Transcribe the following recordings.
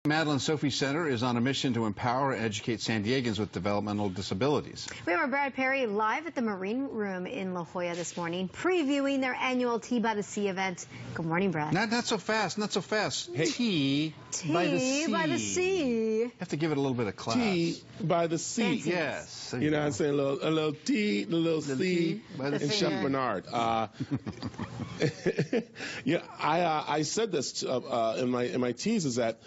Madeleine Sophie Center is on a mission to empower and educate San Diegans with developmental disabilities. We have Brad Perry live at the Marin Room in La Jolla this morning, previewing their annual Tea by the Sea event. Good morning, Brad. Not so fast, not so fast. Hey. Tea by the sea. By the sea. You have to give it a little bit of class. Tea by the sea. Yes. You know what I'm saying? A little tea, a little sea, and Chef Bernard. Yeah, I said this in my tease is that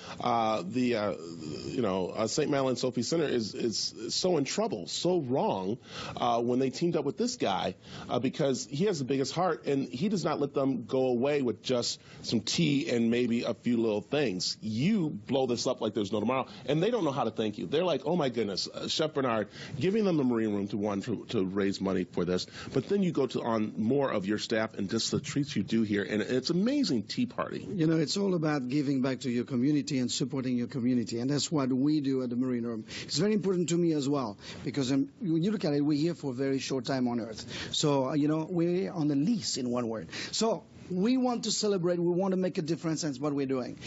St. Madeleine Sophie Center is so in trouble, so wrong when they teamed up with this guy because he has the biggest heart and he does not let them go away with just some tea and maybe a few little things. You blow this up like there's no tomorrow, and they don't know how to thank you. They're like, oh my goodness, Chef Bernard, giving them the Marin Room to raise money for this, but then you go on more of your staff and just the treats you do here, and it's amazing tea party. You know, it's all about giving back to your community and supporting your community, and that's what we do at the Marin Room. It's very important to me as well, because when you look at it, we're here for a very short time on Earth. So, we're on the lease, in one word. So we want to celebrate, we want to make a difference, and that's what we're doing.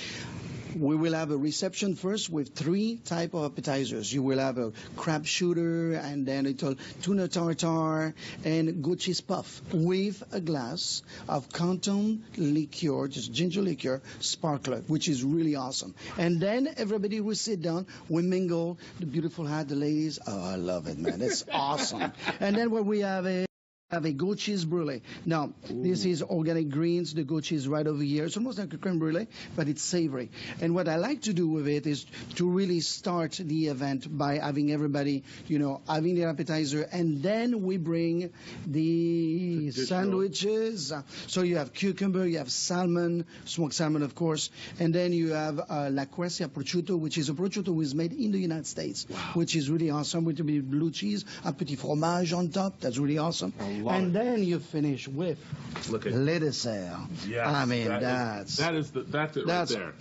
We will have a reception first with 3 types of appetizers. You will have a crab shooter, and then a tuna tartare, and goat cheese puff with a glass of Canton liqueur, just ginger liqueur, sparkler, which is really awesome. And then everybody will sit down, we mingle, the beautiful hat, the ladies. Oh, I love it, man. It's awesome. And then what we have is a goat cheese brulee. Now, this is organic greens, the goat cheese right over here. It's almost like a creme brulee, but it's savory. And what I like to do with it is to really start the event by having everybody, having their appetizer, and then we bring the sandwiches. So you have cucumber, you have salmon, smoked salmon, of course, and then you have La Quercia prosciutto, which is a prosciutto which is made in the United States, which is really awesome, with a bit of blue cheese, a petit fromage on top. That's really awesome. And then you finish with le dessert. Yes, I mean, that's it right there.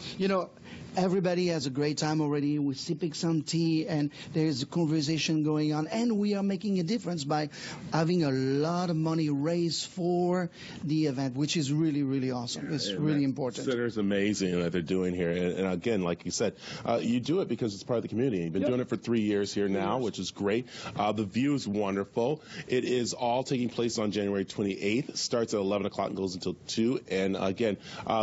Everybody has a great time already. We're sipping some tea, and there's a conversation going on, and we are making a difference by having a lot of money raised for the event, which is really, really awesome. It's really important. Center's amazing that they're doing here, and again, like you said, you do it because it's part of the community. You've been doing it for 3 years here now, which is great. The view is wonderful. It is all taking place on January 28th. Starts at 11 o'clock and goes until 2. And again,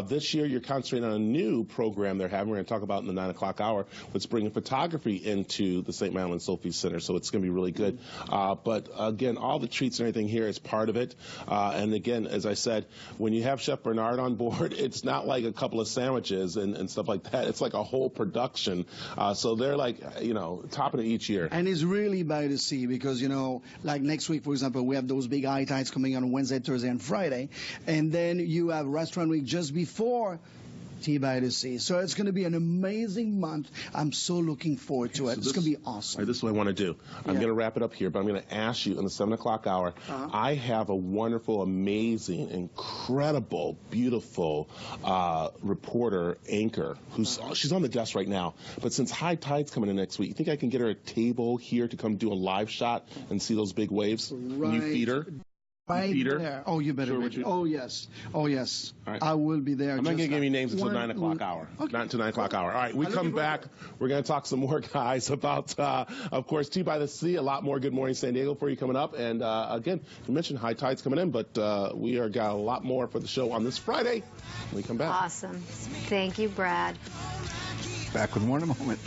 this year you're concentrating on a new program they're having. We're going to talk about in the 9 o'clock hour, what's bringing photography into the St. Madeleine Sophie Center. So it's going to be really good. But again, all the treats and everything here is part of it. And again, as I said, when you have Chef Bernard on board, it's not like a couple of sandwiches and stuff like that. It's like a whole production. So they're like, topping it each year. And it's really by the sea because, like next week, for example, we have those big high tides coming on Wednesday, Thursday, and Friday. And then you have Restaurant Week just before Tea by the Sea. So it's going to be an amazing month. I'm so looking forward to it. It's going to be awesome. Right, this is what I want to do. I'm going to wrap it up here, but I'm going to ask you in the 7 o'clock hour. I have a wonderful, amazing, incredible, beautiful reporter, anchor, she's on the desk right now. But since high tide's coming in next week, you think I can get her a table here to come do a live shot and see those big waves? Right. Can you feed her? There. Oh, you better. Oh, yes. Oh, yes. Right. I will be there. I'm not going to give you names until 9 o'clock hour. Okay. Not until 9 o'clock hour. All right, we come back. We're going to talk some more, guys, about, of course, Tea by the Sea. A lot more Good Morning San Diego for you coming up. And, again, you mentioned high tides coming in, but we are got a lot more for the show on this Friday when we come back. Awesome. Thank you, Brad. Back with more in a moment.